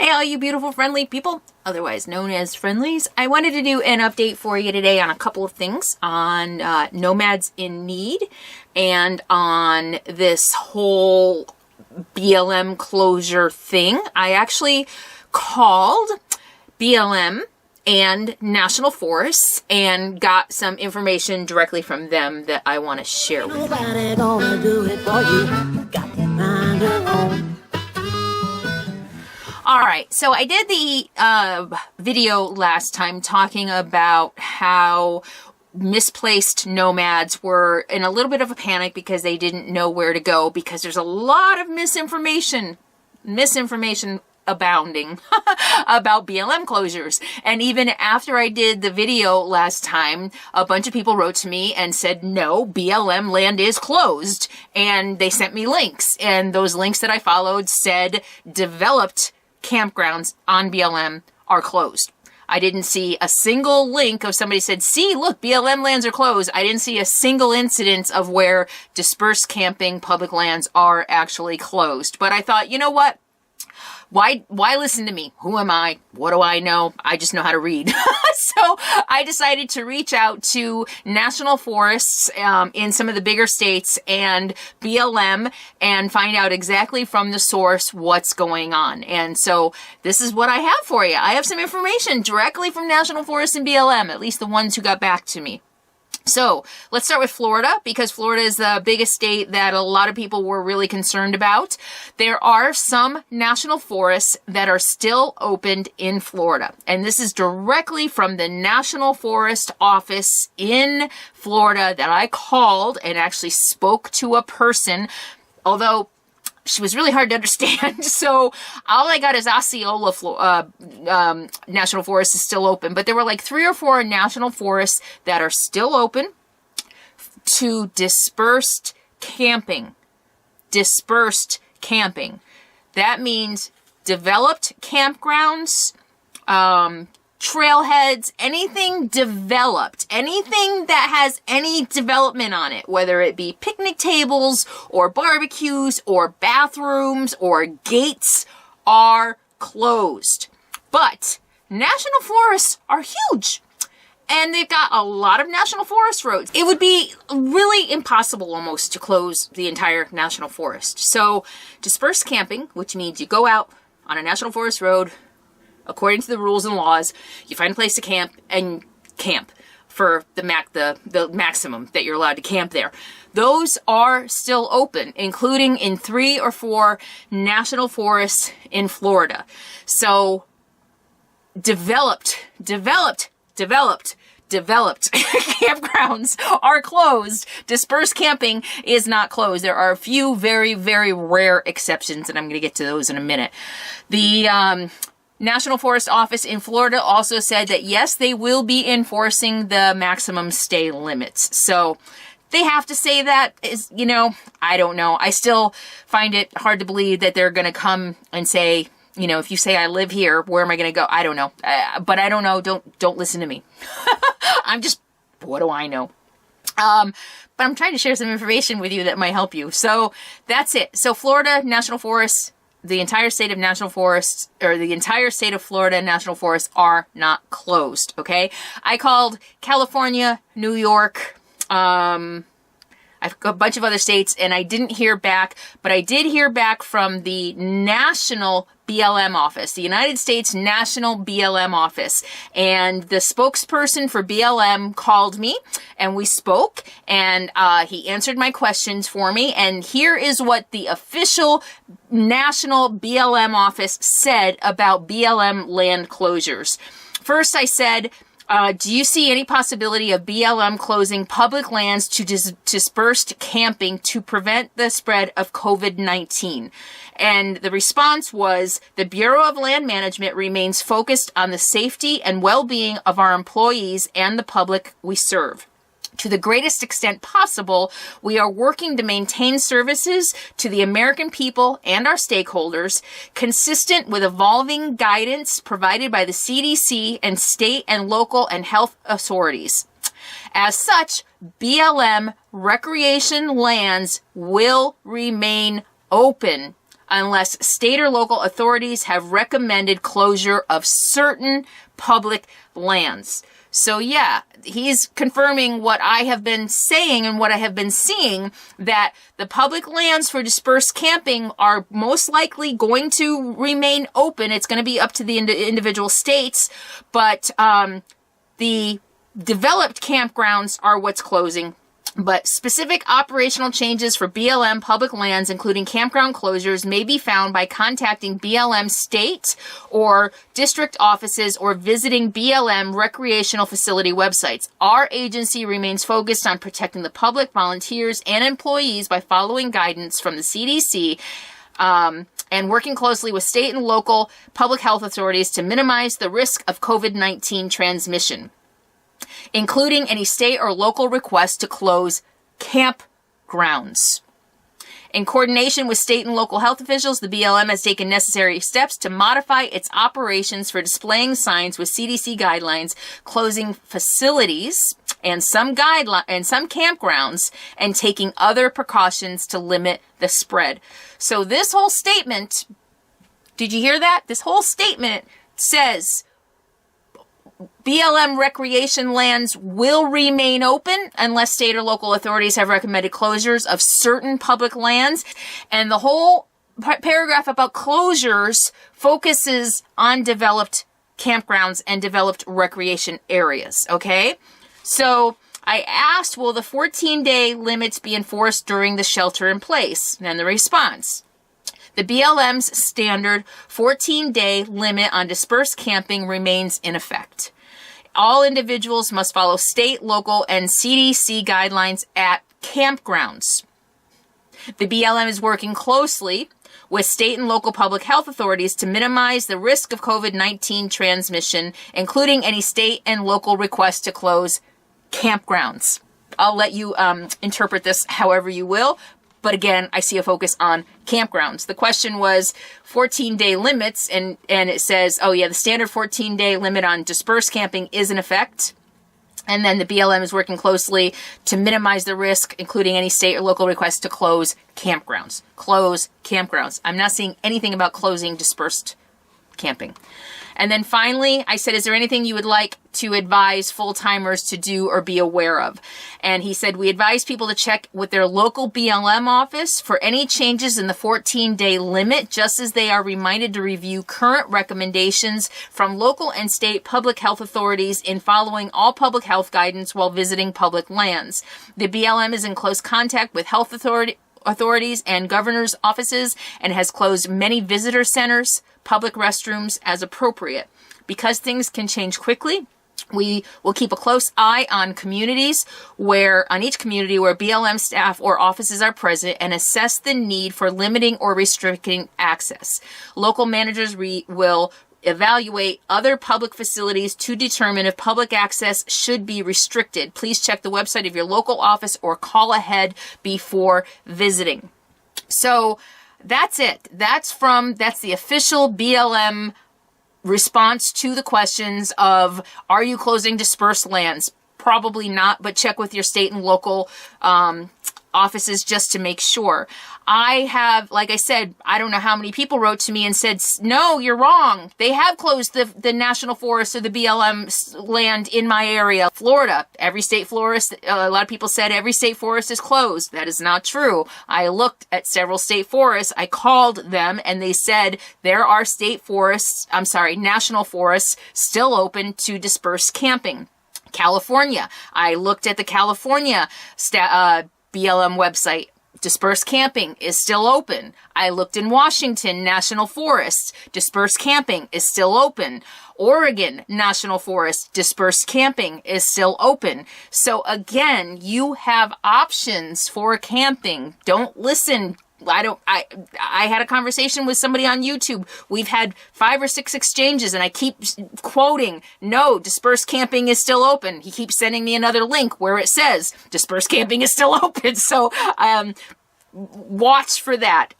Hey, all you beautiful friendly people, otherwise known as friendlies. I wanted to do an update for you today on a couple of things on Nomads in Need and on this whole BLM closure thing. I actually called BLM and National Forests and got some information directly from them that I want to share with you. Nobody gonna do it for you. Got to mind your own. All right, so I did the video last time talking about how misplaced nomads were in a little bit of a panic because they didn't know where to go because there's a lot of misinformation abounding about BLM closures. And even after I did the video last time, a bunch of people wrote to me and said, no, BLM land is closed. And they sent me links. And those links that I followed said developed campgrounds on BLM are closed. I didn't see a single link of somebody said, see, look, BLM lands are closed. I didn't see a single incident of where dispersed camping public lands are actually closed. But I thought, you know what? Why listen to me? Who am I? What do I know? I just know how to read. So I decided to reach out to national forests in some of the bigger states and BLM and find out exactly from the source what's going on. And so this is what I have for you. I have some information directly from National Forests and BLM, at least the ones who got back to me. So let's start with Florida, because Florida is the biggest state that a lot of people were really concerned about. There are some national forests that are still opened in Florida. And this is directly from the National Forest Office in Florida that I called and actually spoke to a person, although she was really hard to understand. So all I got is Osceola National Forest is still open. But there were like 3 or 4 national forests that are still open to dispersed camping. Dispersed camping. That means developed campgrounds, trailheads, anything developed, anything that has any development on it, whether it be picnic tables or barbecues or bathrooms or gates, are closed. But national forests are huge. And they've got a lot of national forest roads. It would be really impossible almost to close the entire national forest. So dispersed camping, which means you go out on a national forest road, according to the rules and laws, you find a place to camp and camp for the maximum that you're allowed to camp there. Those are still open, including in 3 or 4 national forests in Florida. So developed campgrounds are closed. Dispersed camping is not closed. There are a few very, very rare exceptions, and I'm going to get to those in a minute. The National Forest Office in Florida also said that, yes, they will be enforcing the maximum stay limits. So they have to say that, is, you know, I don't know. I still find it hard to believe that they're going to come and say, you know, if you say I live here, where am I going to go? I don't know. But I don't know. Don't listen to me. I'm just, what do I know? But I'm trying to share some information with you that might help you. So that's it. So Florida National Forests, the entire state of national forests, or the entire state of Florida national forests are not closed, okay? I called California, New York, a bunch of other states, and I didn't hear back, but I did hear back from the National BLM office, the United States National BLM office. And the spokesperson for BLM called me and we spoke, and he answered my questions for me. And here is what the official National BLM office said about BLM land closures. First, I said, do you see any possibility of BLM closing public lands to dispersed camping to prevent the spread of COVID-19? And the response was, the Bureau of Land Management remains focused on the safety and well-being of our employees and the public we serve. To the greatest extent possible, we are working to maintain services to the American people and our stakeholders, consistent with evolving guidance provided by the CDC and state and local and health authorities. As such, BLM recreation lands will remain open unless state or local authorities have recommended closure of certain public lands. So yeah, he's confirming what I have been saying and what I have been seeing, that the public lands for dispersed camping are most likely going to remain open. It's going to be up to the individual states, but the developed campgrounds are what's closing. But specific operational changes for BLM public lands, including campground closures, may be found by contacting BLM state or district offices or visiting BLM recreational facility websites. Our agency remains focused on protecting the public, volunteers, and employees by following guidance from the CDC and working closely with state and local public health authorities to minimize the risk of COVID-19 transmission, including any state or local request to close campgrounds. In coordination with state and local health officials, the BLM has taken necessary steps to modify its operations for displaying signs with CDC guidelines, closing facilities and some campgrounds, and taking other precautions to limit the spread. So this whole statement, did you hear that? This whole statement says BLM recreation lands will remain open unless state or local authorities have recommended closures of certain public lands. And the whole paragraph about closures focuses on developed campgrounds and developed recreation areas, okay? So I asked, will the 14-day limits be enforced during the shelter in place? And the response: the BLM's standard 14-day limit on dispersed camping remains in effect. All individuals must follow state, local, and CDC guidelines at campgrounds. The BLM is working closely with state and local public health authorities to minimize the risk of COVID-19 transmission, including any state and local requests to close campgrounds. I'll let you interpret this however you will. But again, I see a focus on campgrounds. The question was 14-day limits, and it says, oh yeah, the standard 14-day limit on dispersed camping is in effect. And then the BLM is working closely to minimize the risk, including any state or local requests to close campgrounds. Close campgrounds. I'm not seeing anything about closing dispersed camping. And then finally, I said, is there anything you would like to advise full-timers to do or be aware of? And he said, we advise people to check with their local BLM office for any changes in the 14-day limit, just as they are reminded to review current recommendations from local and state public health authorities in following all public health guidance while visiting public lands. The BLM is in close contact with health authorities and governor's offices and has closed many visitor centers, public restrooms as appropriate. Because things can change quickly, we will keep a close eye on each community where BLM staff or offices are present and assess the need for limiting or restricting access. Local managers will evaluate other public facilities to determine if public access should be restricted. Please check the website of your local office or call ahead before visiting. So that's it. That's the official BLM response to the questions of, are you closing dispersed lands? Probably not, but check with your state and local offices just to make sure. I have, like I said, I don't know how many people wrote to me and said, no, you're wrong. They have closed the national forest or the BLM land in my area. Florida, every state forest, a lot of people said every state forest is closed. That is not true. I looked at several state forests. I called them and they said there are national forests still open to dispersed camping. California, I looked at the California BLM website. Dispersed camping is still open. I looked in Washington National Forest. Dispersed camping is still open. Oregon National Forest. Dispersed camping is still open. So again, you have options for camping. Don't listen. I had a conversation with somebody on YouTube. We've had 5 or 6 exchanges and I keep quoting, no, dispersed camping is still open. He keeps sending me another link where it says dispersed camping is still open. So, watch for that.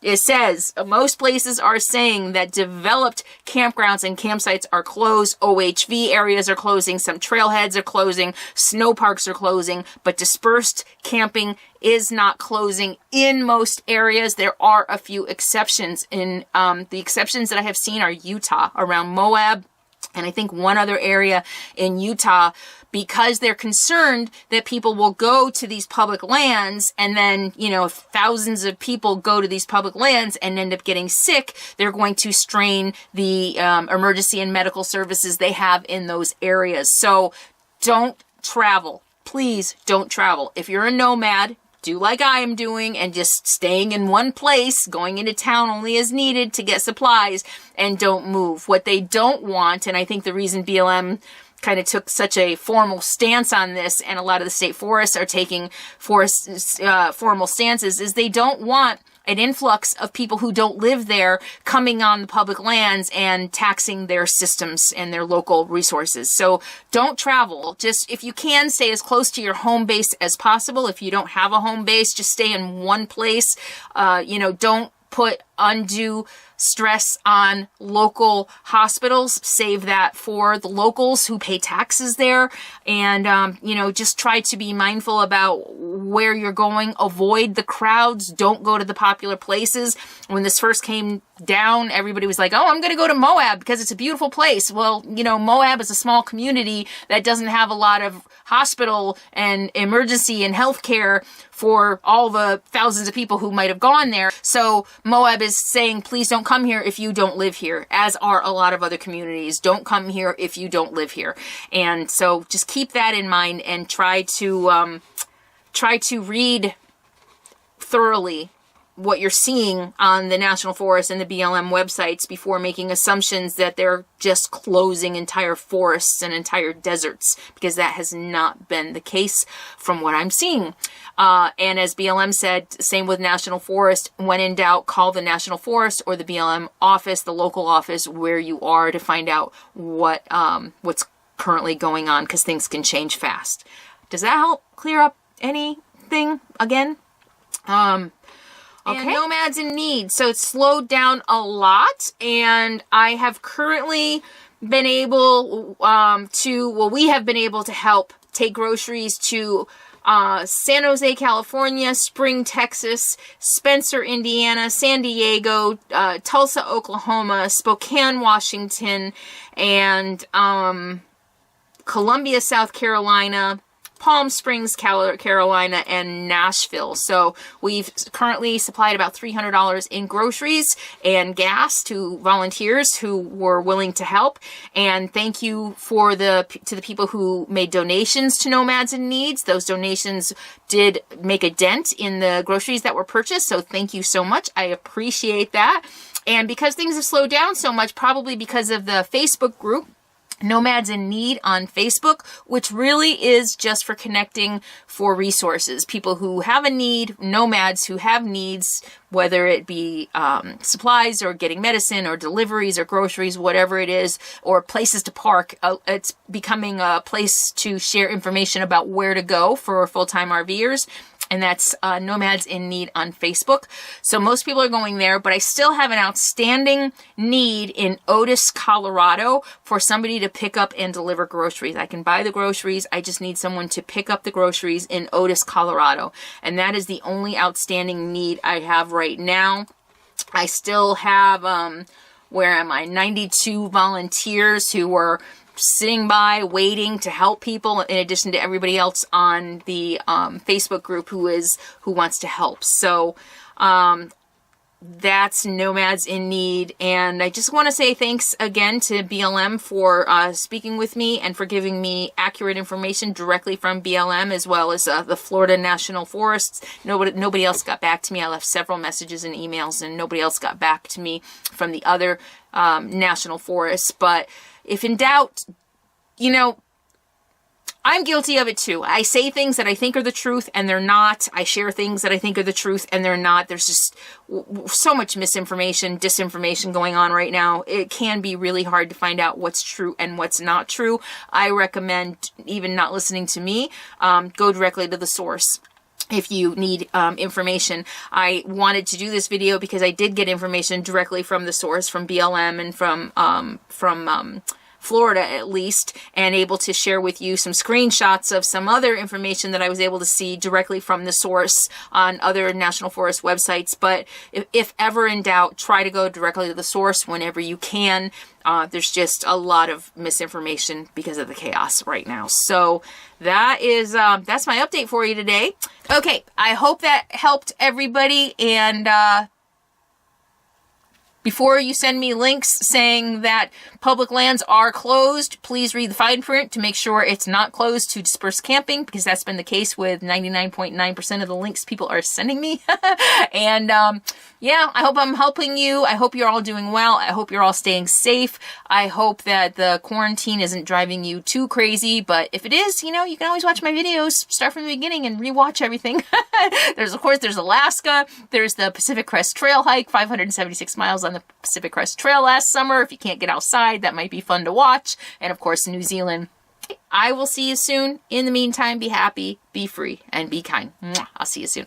It says most places are saying that developed campgrounds and campsites are closed. OHV areas are closing. Some trailheads are closing. Snow parks are closing. But dispersed camping is not closing in most areas. There are a few exceptions. In the exceptions that I have seen are Utah, around Moab, and I think one other area in Utah, because they're concerned that people will go to these public lands and then, thousands of people go to these public lands and end up getting sick. They're going to strain the emergency and medical services they have in those areas. So don't travel. Please don't travel. If you're a nomad, do like I am doing and just staying in one place, going into town only as needed to get supplies, and don't move. What they don't want, and I think the reason BLM kind of took such a formal stance on this, and a lot of the state forests are taking formal stances, is they don't want an influx of people who don't live there coming on the public lands and taxing their systems and their local resources. So don't travel. Just, if you can, stay as close to your home base as possible. If you don't have a home base, just stay in one place. Don't put undue stress on local hospitals. Save that for the locals who pay taxes there. And, just try to be mindful about where you're going. Avoid the crowds. Don't go to the popular places. When this first came down, everybody was like, oh, I'm going to go to Moab because it's a beautiful place. Well, Moab is a small community that doesn't have a lot of hospital and emergency and healthcare for all the thousands of people who might have gone there. So Moab is saying, please don't come here if you don't live here, as are a lot of other communities. Don't come here if you don't live here. And so just keep that in mind and try to read thoroughly what you're seeing on the National Forest and the BLM websites before making assumptions that they're just closing entire forests and entire deserts, because that has not been the case from what I'm seeing. And as BLM said, same with National Forest, when in doubt, call the National Forest or the BLM office, the local office where you are, to find out what's currently going on, because things can change fast. Does that help clear up anything again? Okay. And Nomads in Need. So it's slowed down a lot, and I have currently been able we have been able to help take groceries to San Jose, California, Spring, Texas, Spencer, Indiana, San Diego, Tulsa, Oklahoma, Spokane, Washington, and Columbia, South Carolina, Palm Springs, Carolina, and Nashville. So we've currently supplied about $300 in groceries and gas to volunteers who were willing to help. And thank you to the people who made donations to Nomads in Needs. Those donations did make a dent in the groceries that were purchased. So thank you so much. I appreciate that. And because things have slowed down so much, probably because of the Facebook group, Nomads in Need on Facebook, which really is just for connecting for resources. People who have a need, nomads who have needs, whether it be supplies or getting medicine or deliveries or groceries, whatever it is, or places to park. It's becoming a place to share information about where to go for full-time RVers. And that's Nomads in Need on Facebook. So most people are going there, but I still have an outstanding need in Otis, Colorado for somebody to pick up and deliver groceries. I can buy the groceries. I just need someone to pick up the groceries in Otis, Colorado. And that is the only outstanding need I have right now. I still have, 92 volunteers who were sitting by waiting to help people, in addition to everybody else on the Facebook group who wants to help. So that's Nomads in Need. And I just want to say thanks again to BLM for speaking with me and for giving me accurate information directly from BLM, as well as the Florida National Forests. Nobody else got back to me. I left several messages and emails, and nobody else got back to me from the other national forests. But if in doubt, I'm guilty of it too. I say things that I think are the truth and they're not. I share things that I think are the truth and they're not. There's just so much misinformation, disinformation going on right now. It can be really hard to find out what's true and what's not true. I recommend even not listening to me. Go directly to the source. if you need information. I wanted to do this video because I did get information directly from the source, from BLM and from Florida at least, and able to share with you some screenshots of some other information that I was able to see directly from the source on other national forest websites. But if ever in doubt, try to go directly to the source whenever you can. There's just a lot of misinformation because of the chaos right now. So that is, that's my update for you today. Okay, I hope that helped everybody, and before you send me links saying that public lands are closed, please read the fine print to make sure it's not closed to dispersed camping, because that's been the case with 99.9% of the links people are sending me. And yeah, I hope I'm helping you. I hope you're all doing well. I hope you're all staying safe. I hope that the quarantine isn't driving you too crazy, but if it is, you know, you can always watch my videos, start from the beginning and rewatch everything. There's, of course, there's Alaska. There's the Pacific Crest Trail hike, 576 miles on the Pacific Crest Trail last summer. If you can't get outside, that might be fun to watch. And of course, New Zealand. I will see you soon. In the meantime, be happy, be free, and be kind. Mwah. I'll see you soon.